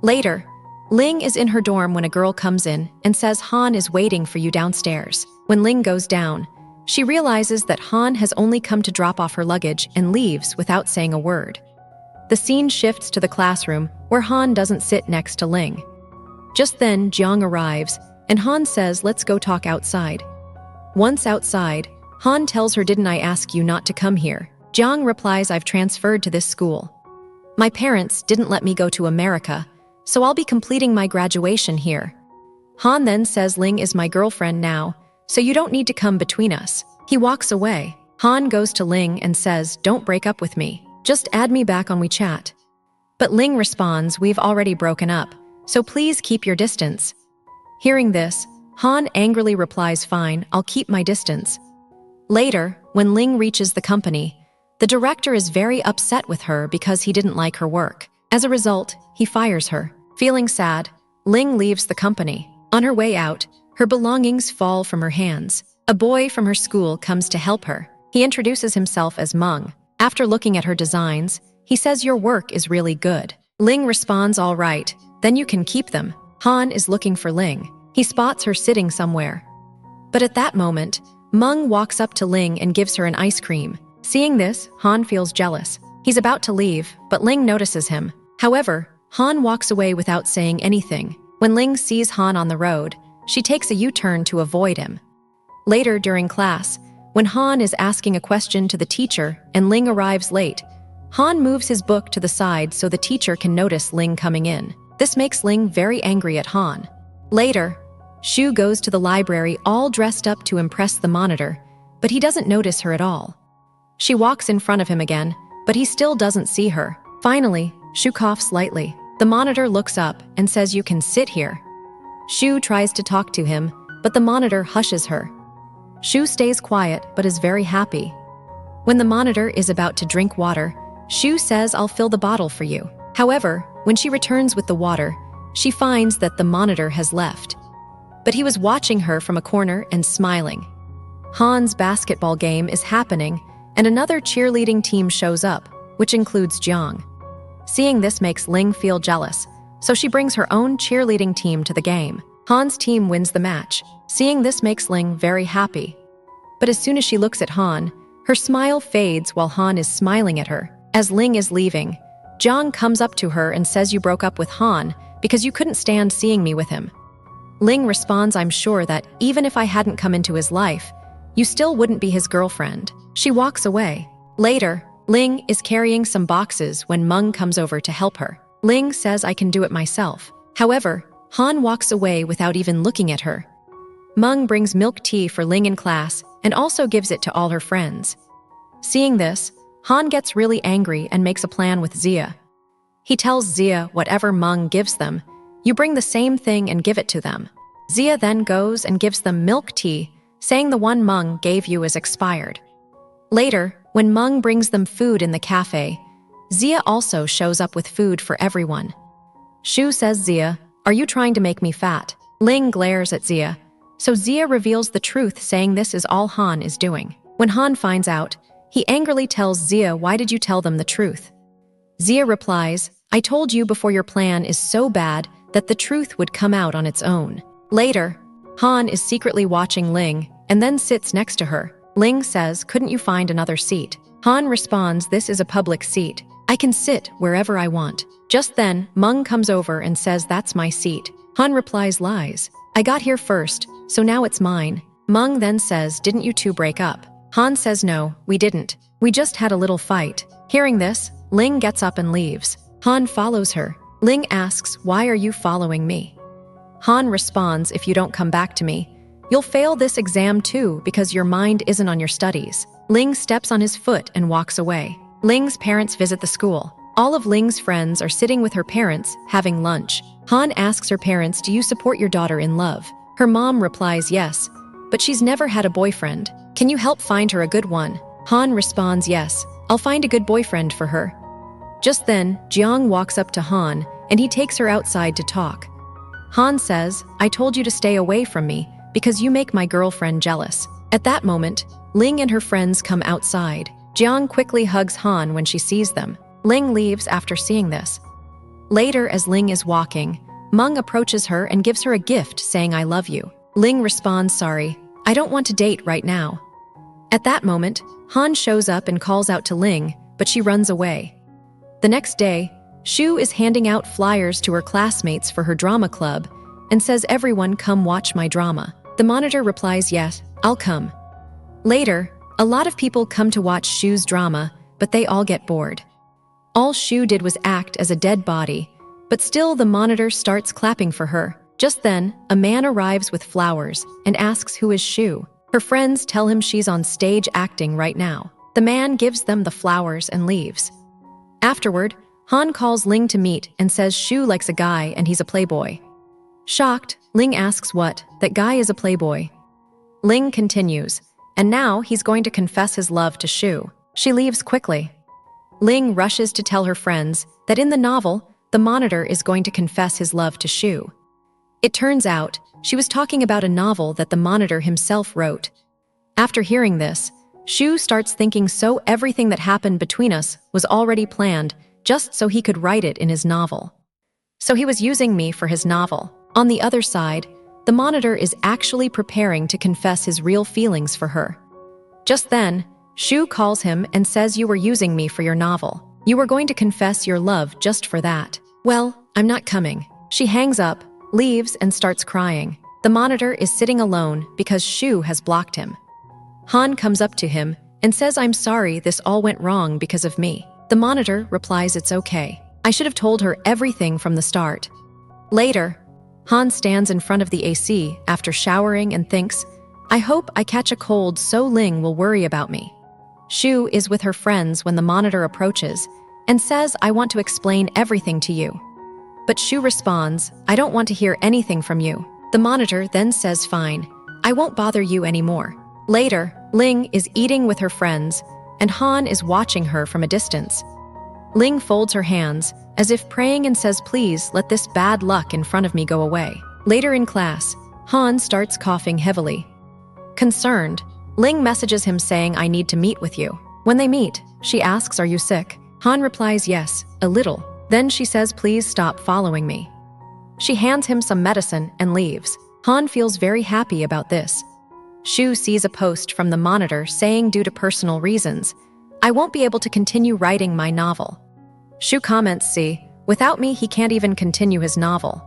Later, Ling is in her dorm when a girl comes in and says Han is waiting for you downstairs. When Ling goes down, she realizes that Han has only come to drop off her luggage and leaves without saying a word. The scene shifts to the classroom where Han doesn't sit next to Ling. Just then, Jiang arrives, and Han says, "Let's go talk outside." Once outside, Han tells her, "Didn't I ask you not to come here?" Jiang replies, "I've transferred to this school. My parents didn't let me go to America, so I'll be completing my graduation here." Han then says, "Ling is my girlfriend now, so you don't need to come between us." He walks away. Han goes to Ling and says, "Don't break up with me. Just add me back on WeChat." But Ling responds, "We've already broken up, so please keep your distance." Hearing this, Han angrily replies, "Fine, I'll keep my distance." Later, when Ling reaches the company, the director is very upset with her because he didn't like her work. As a result, he fires her. Feeling sad, Ling leaves the company. On her way out, her belongings fall from her hands. A boy from her school comes to help her. He introduces himself as Meng. After looking at her designs, he says your work is really good. Ling responds, all right, then you can keep them. Han is looking for Ling. He spots her sitting somewhere. But at that moment, Meng walks up to Ling and gives her an ice cream. Seeing this, Han feels jealous. He's about to leave, but Ling notices him. However, Han walks away without saying anything. When Ling sees Han on the road, she takes a U-turn to avoid him. Later during class, when Han is asking a question to the teacher and Ling arrives late, Han moves his book to the side so the teacher can notice Ling coming in. This makes Ling very angry at Han. Later, Shu goes to the library all dressed up to impress the monitor, but he doesn't notice her at all. She walks in front of him again, but he still doesn't see her. Finally, Shu coughs lightly. The monitor looks up and says, "You can sit here." Shu tries to talk to him, but the monitor hushes her. Shu stays quiet but is very happy. When the monitor is about to drink water, Shu says, "I'll fill the bottle for you." However, when she returns with the water, she finds that the monitor has left. But he was watching her from a corner and smiling. Han's basketball game is happening, and another cheerleading team shows up, which includes Jiang. Seeing this makes Ling feel jealous, so she brings her own cheerleading team to the game. Han's team wins the match. Seeing this makes Ling very happy. But as soon as she looks at Han, her smile fades while Han is smiling at her. As Ling is leaving, Jiang comes up to her and says, "You broke up with Han because you couldn't stand seeing me with him." Ling responds, "I'm sure that even if I hadn't come into his life, you still wouldn't be his girlfriend." She walks away. Later, Ling is carrying some boxes when Meng comes over to help her. Ling says, "I can do it myself." However, Han walks away without even looking at her. Meng brings milk tea for Ling in class and also gives it to all her friends. Seeing this, Han gets really angry and makes a plan with Zia. He tells Zia whatever Meng gives them, you bring the same thing and give it to them. Zia then goes and gives them milk tea, saying the one Meng gave you is expired. Later, when Meng brings them food in the cafe, Zia also shows up with food for everyone. Shu says, "Zia, are you trying to make me fat?" Ling glares at Zia, so Zia reveals the truth, saying this is all Han is doing. When Han finds out, he angrily tells Zia, "Why did you tell them the truth?" Zia replies, "I told you before, your plan is so bad that the truth would come out on its own." Later, Han is secretly watching Ling and then sits next to her. Ling says, "Couldn't you find another seat?" Han responds, "This is a public seat. I can sit wherever I want." Just then, Meng comes over and says, "That's my seat." Han replies, "Lies. I got here first, so now it's mine." Meng then says, "Didn't you two break up?" Han says, "No, we didn't. We just had a little fight." Hearing this, Ling gets up and leaves. Han follows her. Ling asks, "Why are you following me?" Han responds, "If you don't come back to me, you'll fail this exam too because your mind isn't on your studies." Ling steps on his foot and walks away. Ling's parents visit the school. All of Ling's friends are sitting with her parents, having lunch. Han asks her parents, "Do you support your daughter in love?" Her mom replies, "Yes, but she's never had a boyfriend. Can you help find her a good one?" Han responds, "Yes, I'll find a good boyfriend for her." Just then, Jiang walks up to Han, and he takes her outside to talk. Han says, "I told you to stay away from me because you make my girlfriend jealous." At that moment, Ling and her friends come outside. Jiang quickly hugs Han when she sees them. Ling leaves after seeing this. Later, as Ling is walking, Meng approaches her and gives her a gift, saying, "I love you." Ling responds, "Sorry, I don't want to date right now." At that moment, Han shows up and calls out to Ling, but she runs away. The next day, Shu is handing out flyers to her classmates for her drama club and says, "Everyone come watch my drama." The monitor replies, "Yes, I'll come." Later, a lot of people come to watch Shu's drama, but they all get bored. All Shu did was act as a dead body, but still the monitor starts clapping for her. Just then, a man arrives with flowers and asks who is Shu. Her friends tell him she's on stage acting right now. The man gives them the flowers and leaves. Afterward, Han calls Ling to meet and says Shu likes a guy and he's a playboy. Shocked, Ling asks what, that guy is a playboy. Ling continues, and now he's going to confess his love to Shu. She leaves quickly. Ling rushes to tell her friends that in the novel, the monitor is going to confess his love to Shu. It turns out, she was talking about a novel that the monitor himself wrote. After hearing this, Shu starts thinking so everything that happened between us was already planned just so he could write it in his novel. So he was using me for his novel. On the other side, the monitor is actually preparing to confess his real feelings for her. Just then, Shu calls him and says you were using me for your novel. You were going to confess your love just for that. Well, I'm not coming. She hangs up, leaves, and starts crying. The monitor is sitting alone because Shu has blocked him. Han comes up to him and says, I'm sorry this all went wrong because of me. The monitor replies it's okay. I should have told her everything from the start. Later, Han stands in front of the AC after showering and thinks, I hope I catch a cold so Ling will worry about me. Shu is with her friends when the monitor approaches and says, I want to explain everything to you. But Shu responds, I don't want to hear anything from you. The monitor then says, fine, I won't bother you anymore. Later, Ling is eating with her friends, and Han is watching her from a distance. Ling folds her hands, as if praying, and says, please let this bad luck in front of me go away. Later in class, Han starts coughing heavily. Concerned, Ling messages him saying, I need to meet with you. When they meet, she asks, are you sick? Han replies, yes, a little. Then she says, please stop following me. She hands him some medicine and leaves. Han feels very happy about this. Shu sees a post from the monitor saying due to personal reasons, I won't be able to continue writing my novel. Shu comments, see, without me he can't even continue his novel.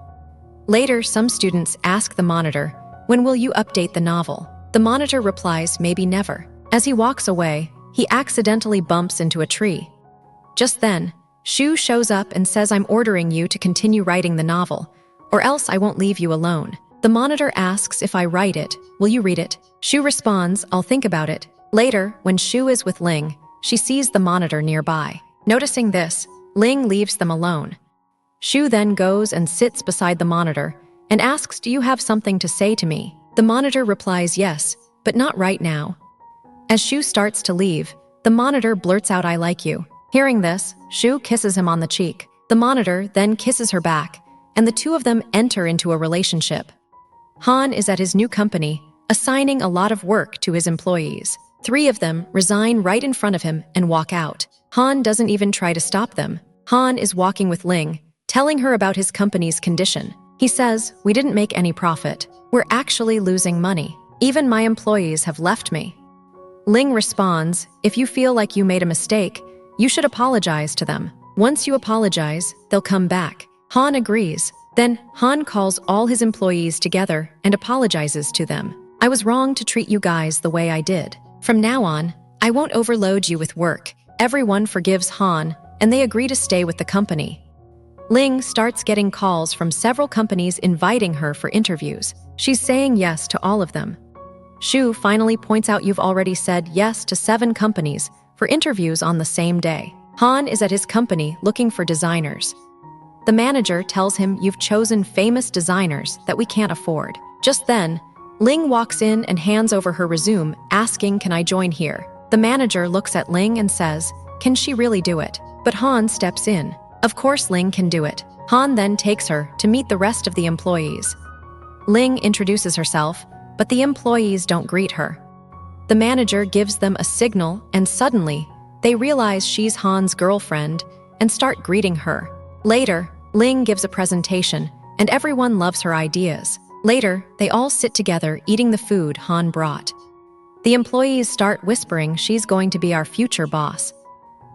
Later, some students ask the monitor, when will you update the novel? The monitor replies, maybe never. As he walks away, he accidentally bumps into a tree. Just then, Shu shows up and says, I'm ordering you to continue writing the novel, or else I won't leave you alone. The monitor asks if I write it, will you read it? Shu responds, I'll think about it. Later, when Shu is with Ling, she sees the monitor nearby. Noticing this, Ling leaves them alone. Shu then goes and sits beside the monitor and asks, do you have something to say to me? The monitor replies, yes, but not right now. As Shu starts to leave, the monitor blurts out, I like you. Hearing this, Shu kisses him on the cheek. The monitor then kisses her back, and the two of them enter into a relationship. Han is at his new company, assigning a lot of work to his employees. 3 of them resign right in front of him and walk out. Han doesn't even try to stop them. Han is walking with Ling, telling her about his company's condition. He says, we didn't make any profit. We're actually losing money. Even my employees have left me. Ling responds, if you feel like you made a mistake, you should apologize to them. Once you apologize, they'll come back. Han agrees. Then Han calls all his employees together and apologizes to them. I was wrong to treat you guys the way I did. From now on, I won't overload you with work. Everyone forgives Han, and they agree to stay with the company. Ling starts getting calls from several companies inviting her for interviews. She's saying yes to all of them. Shu finally points out, you've already said yes to 7 companies for interviews on the same day. Han is at his company looking for designers. The manager tells him, you've chosen famous designers that we can't afford. Just then, Ling walks in and hands over her resume, asking, can I join here? The manager looks at Ling and says, can she really do it? But Han steps in. Of course Ling can do it. Han then takes her to meet the rest of the employees. Ling introduces herself, but the employees don't greet her. The manager gives them a signal, and suddenly, they realize she's Han's girlfriend and start greeting her. Later, Ling gives a presentation, and everyone loves her ideas. Later, they all sit together eating the food Han brought. The employees start whispering, she's going to be our future boss.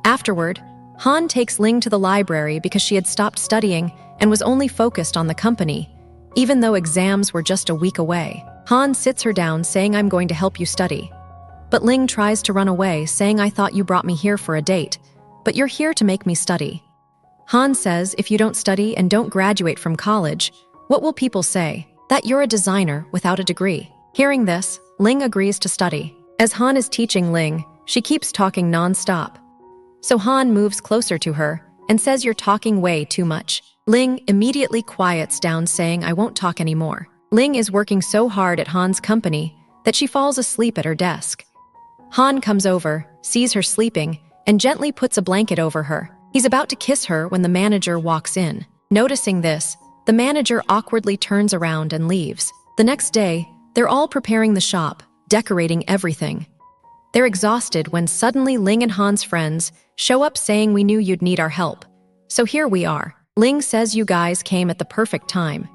Afterward, Han takes Ling to the library because she had stopped studying and was only focused on the company, even though exams were just a week away. Han sits her down saying, I'm going to help you study. But Ling tries to run away, saying, I thought you brought me here for a date, but you're here to make me study. Han says, if you don't study and don't graduate from college, what will people say? That you're a designer without a degree. Hearing this, Ling agrees to study. As Han is teaching Ling, she keeps talking non-stop. So Han moves closer to her and says, you're talking way too much. Ling immediately quiets down, saying, I won't talk anymore. Ling is working so hard at Han's company that she falls asleep at her desk. Han comes over, sees her sleeping, and gently puts a blanket over her. He's about to kiss her when the manager walks in. Noticing this, The manager awkwardly turns around and leaves. The next day, they're all preparing the shop, decorating everything. They're exhausted when suddenly Ling and Han's friends show up saying, "We knew you'd need our help. So here we are." Ling says, "You guys came at the perfect time."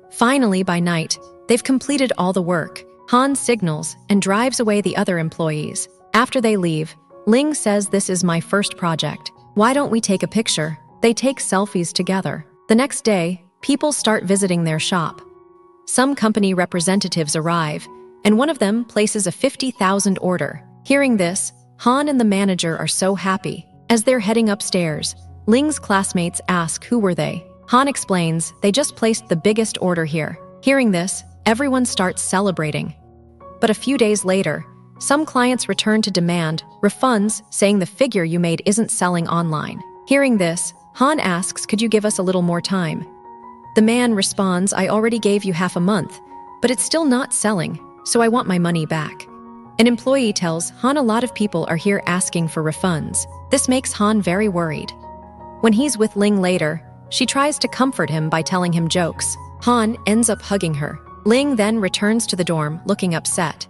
Finally, by night, they've completed all the work. Han signals and drives away the other employees. After they leave, Ling says, "This is my first project. Why don't we take a picture?" They take selfies together. The next day, people start visiting their shop. Some company representatives arrive, and one of them places a 50,000 order. Hearing this, Han and the manager are so happy. As they're heading upstairs, Ling's classmates ask who were they. Han explains they just placed the biggest order here. Hearing this, everyone starts celebrating. But a few days later, some clients return to demand refunds, saying the figure you made isn't selling online. Hearing this, Han asks, "Could you give us a little more time?" The man responds, "I already gave you half a month, but it's still not selling, so I want my money back." An employee tells Han a lot of people are here asking for refunds. This makes Han very worried. When he's with Ling later, she tries to comfort him by telling him jokes. Han ends up hugging her. Ling then returns to the dorm, looking upset.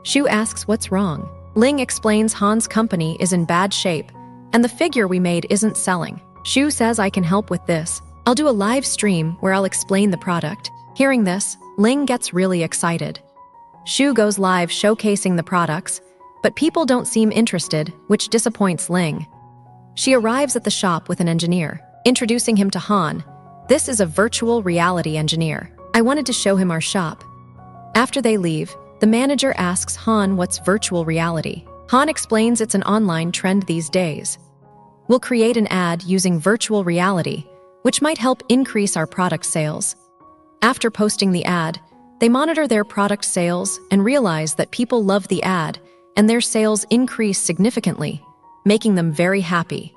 Shu asks what's wrong. Ling explains Han's company is in bad shape, and the figure we made isn't selling. Shu says, "I can help with this. I'll do a live stream where I'll explain the product." Hearing this, Ling gets really excited. Shu goes live showcasing the products, but people don't seem interested, which disappoints Ling. She arrives at the shop with an engineer, introducing him to Han. "This is a virtual reality engineer. I wanted to show him our shop." After they leave, the manager asks Han what's virtual reality. Han explains it's an online trend these days. "We'll create an ad using virtual reality, which might help increase our product sales." After posting the ad, they monitor their product sales and realize that people love the ad and their sales increase significantly, making them very happy.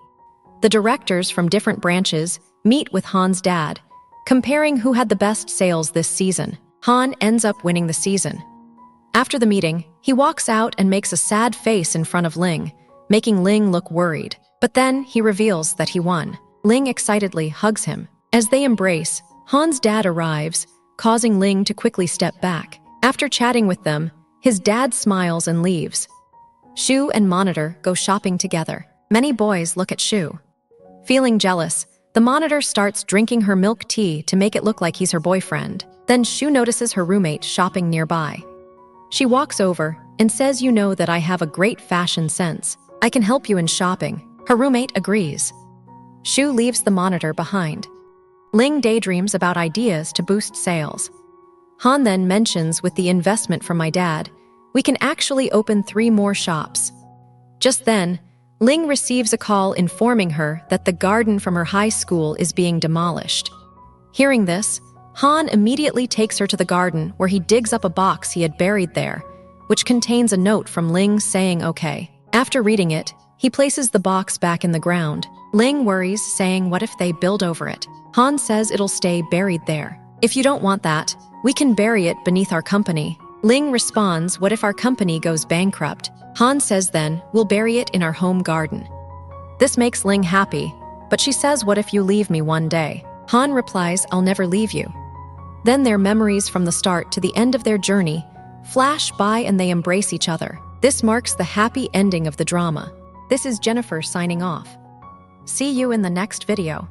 The directors from different branches meet with Han's dad, comparing who had the best sales this season. Han ends up winning the season. After the meeting, he walks out and makes a sad face in front of Ling, making Ling look worried. But then he reveals that he won. Ling excitedly hugs him. As they embrace, Han's dad arrives, causing Ling to quickly step back. After chatting with them, his dad smiles and leaves. Shu and Monitor go shopping together. Many boys look at Shu. Feeling jealous, the Monitor starts drinking her milk tea to make it look like he's her boyfriend. Then Shu notices her roommate shopping nearby. She walks over and says, "You know that I have a great fashion sense. I can help you in shopping." Her roommate agrees. Shu leaves the Monitor behind. Ling daydreams about ideas to boost sales. Han then mentions, "With the investment from my dad, we can actually open 3 more shops." Just then, Ling receives a call informing her that the garden from her high school is being demolished. Hearing this, Han immediately takes her to the garden where he digs up a box he had buried there, which contains a note from Ling saying okay. After reading it, he places the box back in the ground. Ling worries, saying, "What if they build over it?" Han says it'll stay buried there. "If you don't want that, we can bury it beneath our company." Ling responds, "What if our company goes bankrupt?" Han says, "Then we'll bury it in our home garden." This makes Ling happy, but she says, "What if you leave me one day?" Han replies, "I'll never leave you." Then their memories from the start to the end of their journey flash by and they embrace each other. This marks the happy ending of the drama. This is Jennifer signing off. See you in the next video.